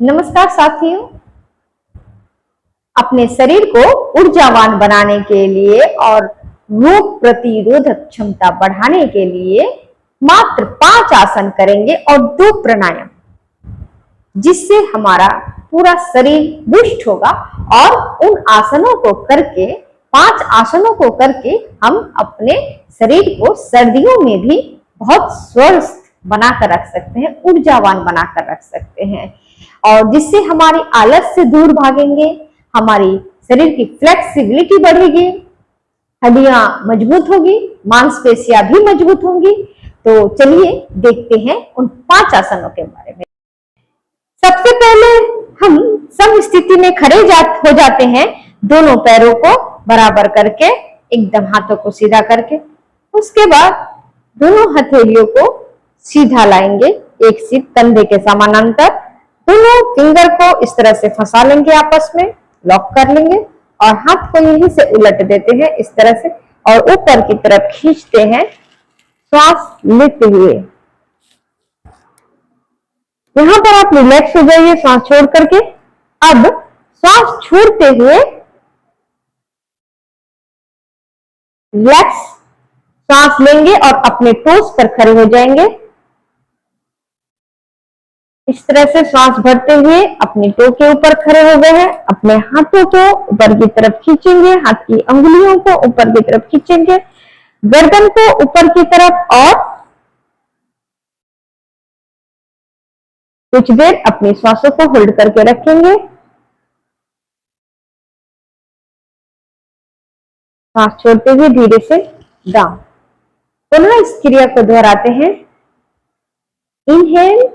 नमस्कार साथियों। अपने शरीर को ऊर्जावान बनाने के लिए और रोग प्रतिरोधक क्षमता बढ़ाने के लिए मात्र 5 आसन करेंगे और 2 प्राणायाम, जिससे हमारा पूरा शरीर पुष्ट होगा। और उन आसनों को करके 5 आसनों को करके हम अपने शरीर को सर्दियों में भी बहुत स्वस्थ बनाकर रख सकते हैं, ऊर्जावान बनाकर रख सकते हैं, और जिससे हमारी आलस से दूर भागेंगे, हमारी शरीर की फ्लेक्सिबिलिटी बढ़ेगी, हड्डियां मजबूत होगी, मांसपेशियां भी मजबूत होंगी। तो चलिए देखते हैं उन 5 आसनों के बारे में। सबसे पहले हम सम स्थिति में खड़े हो जाते हैं, दोनों पैरों को बराबर करके, एकदम हाथों को सीधा करके। उसके बाद दोनों हथेलियों को सीधा लाएंगे, एक सीध कंधे के समानांतर। दोनों फिंगर को इस तरह से फंसा लेंगे, आपस में लॉक कर लेंगे और हाथ को यहीं से उलट देते हैं इस तरह से, और ऊपर की तरफ खींचते हैं श्वास लेते हुए। यहां पर आप रिलैक्स हो जाइए सांस छोड़ करके। अब सांस छोड़ते हुए रिलैक्स सांस लेंगे और अपने टोस पर खड़े हो जाएंगे। इस तरह से सांस भरते हुए अपने टो के ऊपर खड़े हो गए हैं। अपने हाथों को ऊपर की तरफ खींचेंगे, हाथ की अंगुलियों को ऊपर की तरफ खींचेंगे, गर्दन को ऊपर की तरफ, और कुछ देर अपनी सांसों को होल्ड करके रखेंगे। सांस छोड़ते हुए धीरे से डाउन। पुनः इस क्रिया को दोहराते हैं। इनहेल,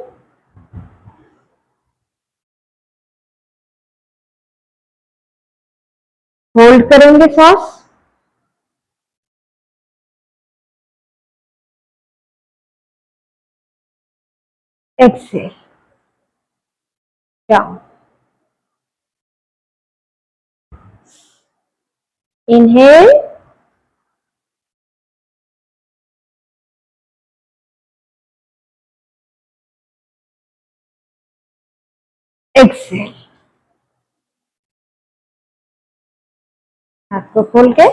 होल्ड करेंगे सांस, एक्सेल, डाउन। Inhale, Excel. हाथ को खोल के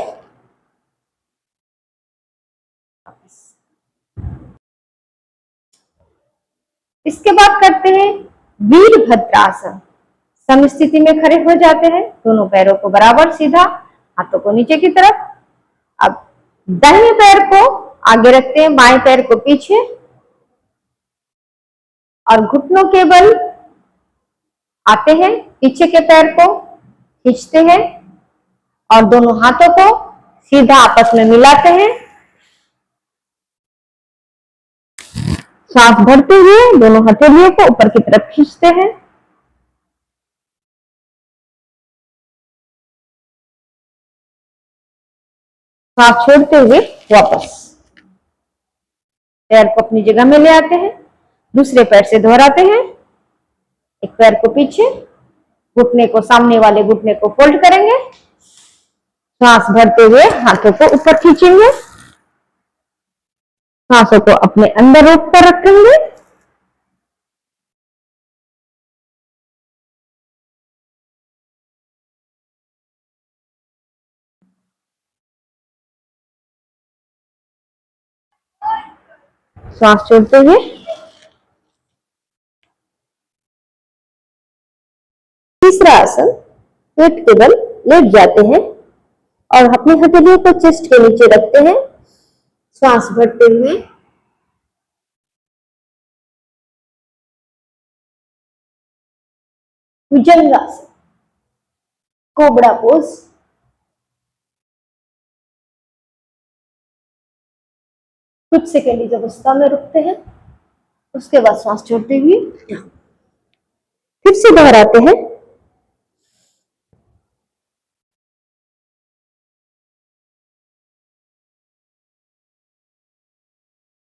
इसके बाद करते हैं वीरभद्रासन। सम स्थिति में खड़े हो जाते हैं, दोनों पैरों को बराबर सीधा, हाथों को नीचे की तरफ। अब दाहिने पैर को आगे रखते हैं, बाएं पैर को पीछे, और घुटनों के बल आते हैं, पीछे के पैर को खींचते हैं और दोनों हाथों को सीधा आपस में मिलाते हैं। सांस भरते हुए दोनों हथेलियों को ऊपर की तरफ खींचते हैं। सांस छोड़ते हुए वापस पैर को अपनी जगह में ले आते हैं। दूसरे पैर से दोहराते हैं। एक पैर को पीछे, घुटने को, सामने वाले घुटने को फोल्ड करेंगे। सांस भरते हुए हाथों को ऊपर खींचेंगे, सांसों को अपने अंदर रोक कर रखेंगे। सांस छोड़ते हुए तीसरा आसन, पेट के बल लेट जाते हैं और अपनी हथेलियों को चेस्ट के नीचे रखते हैं। सांस भरते हुए भुजंगासन, कोबरा पोज। कुछ सेकेंड इस अवस्था में रुकते हैं, उसके बाद सांस छोड़ते हुए फिर से दोहराते हैं।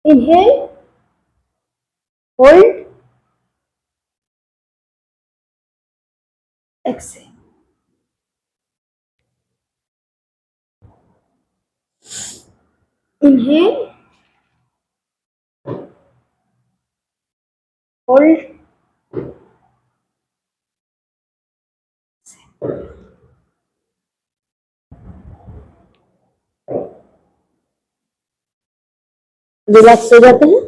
Inhale, hold, exhale. Inhale, hold, relax हो जाते हैं।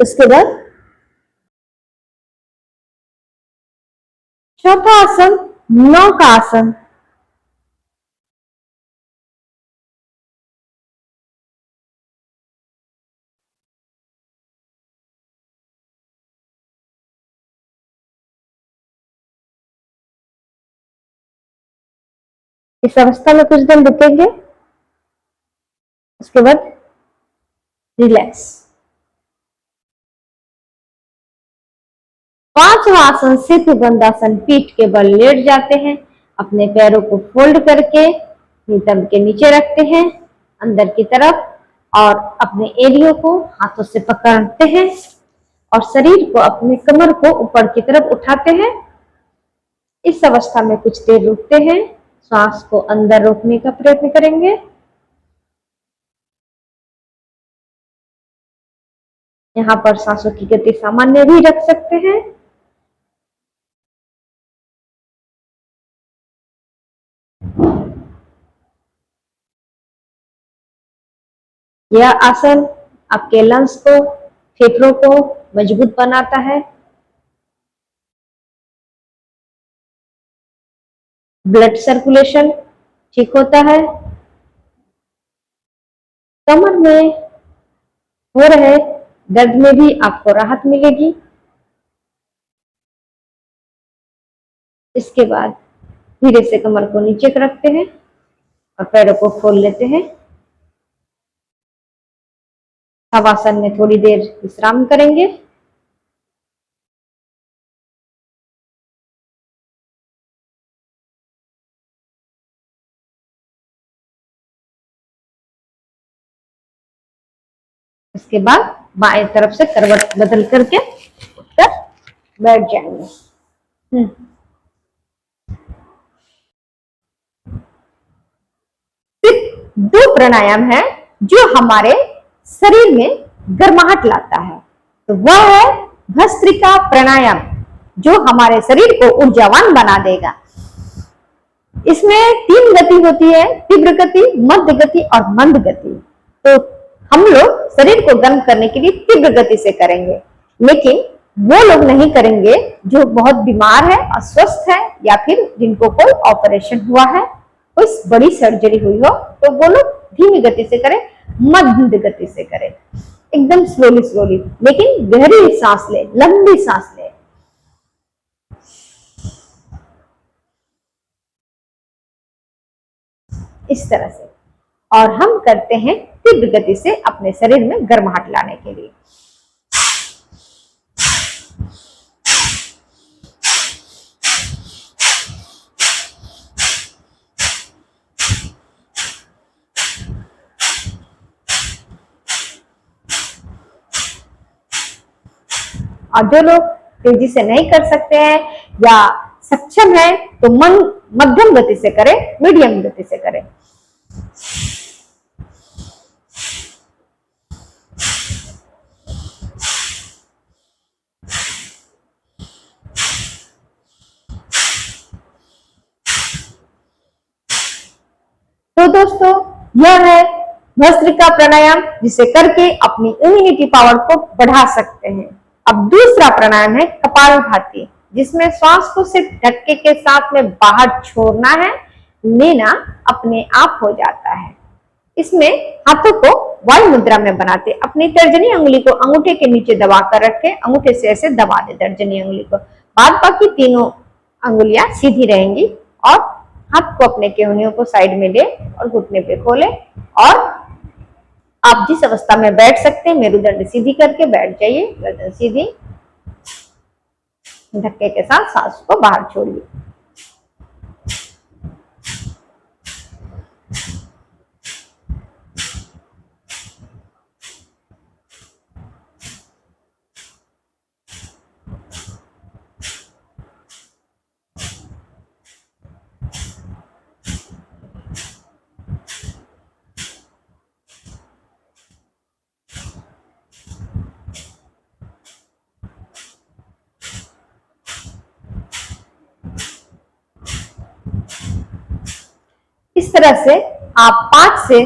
उसके बाद चौथा आसन नौका आसन। इस अवस्था में कुछ दिन रुकेंगे, उसके बाद रिलैक्स। पांचवा आसन सिद्ध बंदासन। पीठ के बल लेट जाते हैं, अपने पैरों को फोल्ड करके नितंब के नीचे रखते हैं अंदर की तरफ, और अपने एड़ियों को हाथों से पकड़ते हैं और शरीर को, अपने कमर को ऊपर की तरफ उठाते हैं। इस अवस्था में कुछ देर रुकते हैं, श्वास को अंदर रोकने का प्रयत्न करेंगे। यहाँ पर सांसों की गति सामान्य भी रख सकते हैं। यह आसन आपके लंग्स को, फेफड़ों को मजबूत बनाता है, ब्लड सर्कुलेशन ठीक होता है, कमर में हो रहे दर्द में भी आपको राहत मिलेगी। इसके बाद धीरे से कमर को नीचे रखते हैं और पैरों को खोल लेते हैं। शवासन में थोड़ी देर विश्राम करेंगे। इसके बाद बाएं तरफ से करवट बदल करके उठकर बैठ जाएंगे। सिर्फ दो प्राणायाम है जो हमारे शरीर में गर्माहट लाता है, तो वह है भस्त्रिका प्राणायाम, जो हमारे शरीर को ऊर्जावान बना देगा। इसमें 3 गति होती है, तीव्र गति, मध्य गति और मंद गति। तो हम लोग शरीर को गर्म करने के लिए तीव्र गति से करेंगे, लेकिन वो लोग नहीं करेंगे जो बहुत बीमार है, अस्वस्थ है, या फिर जिनको कोई ऑपरेशन हुआ है, कोई बड़ी सर्जरी हुई हो, तो वो लोग धीमी गति से करें, मध्य गति से करें, एकदम स्लोली स्लोली, लेकिन गहरी सांस ले, लंबी सांस ले। इस तरह से, और हम करते हैं तीव्र गति से अपने शरीर में गर्माहट लाने के लिए। और जो लोग तेजी से नहीं कर सकते हैं या सक्षम है, तो मध्यम गति से करें, मीडियम गति से करें। तो दोस्तों, यह है भस्त्रिका प्राणायाम, जिसे करके अपनी इम्यूनिटी पावर को बढ़ा सकते हैं। अब दूसरा प्राणायाम है कपालभाति, जिसमें श्वास को सिर्फ धक्के के साथ में बाहर छोड़ना है, लेना अपने आप हो जाता है। इसमें हाथों को वायु मुद्रा में बनाते, अपनी तर्जनी उंगली को अंगूठे के नीचे दबा कर रखे, अंगूठे से ऐसे दबा दे तर्जनी उंगली को, बाद बाकी तीनों अंगुलियां सीधी रहेंगी, और हाथ को अपने केहनियों को साइड में ले और घुटने पे खोले, और आप जिस अवस्था में बैठ सकते हैं, मेरुदंड सीधी करके बैठ जाइए, गर्दन सीधी, धक्के के साथ सांस को बाहर छोड़िए। इस तरह से आप 5 से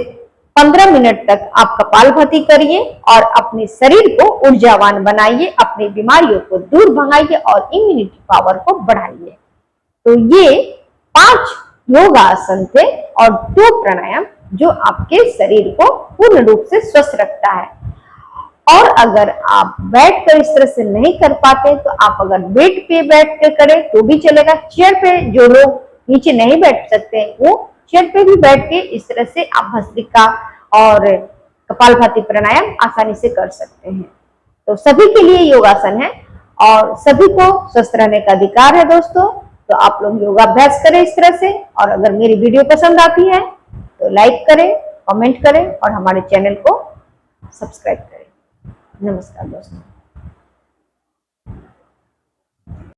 15 मिनट तक आप कपालभाति करिए और अपने शरीर को ऊर्जावान बनाइए, अपनी बीमारियों को दूर भगाइए और इम्यूनिटी पावर को बढ़ाइए। तो ये 5 योगासन थे और 2 प्राणायाम जो आपके शरीर को पूर्ण रूप से स्वस्थ रखता है। और अगर आप बैठकर इस तरह से नहीं कर पाते तो आप अगर बेड पे बैठ कर करें तो भी चलेगा। चेयर पे जो लोग नीचे नहीं बैठ सकते वो चेयर पे भी बैठ के इस तरह से आप भस्त्रिका और कपालभाति प्राणायाम आसानी से कर सकते हैं। तो सभी के लिए योगासन है और सभी को स्वस्थ रहने का अधिकार है दोस्तों। तो आप लोग योगाभ्यास करें इस तरह से। और अगर मेरी वीडियो पसंद आती है तो लाइक करें, कमेंट करें और हमारे चैनल को सब्सक्राइब करें। नमस्कार दोस्तों।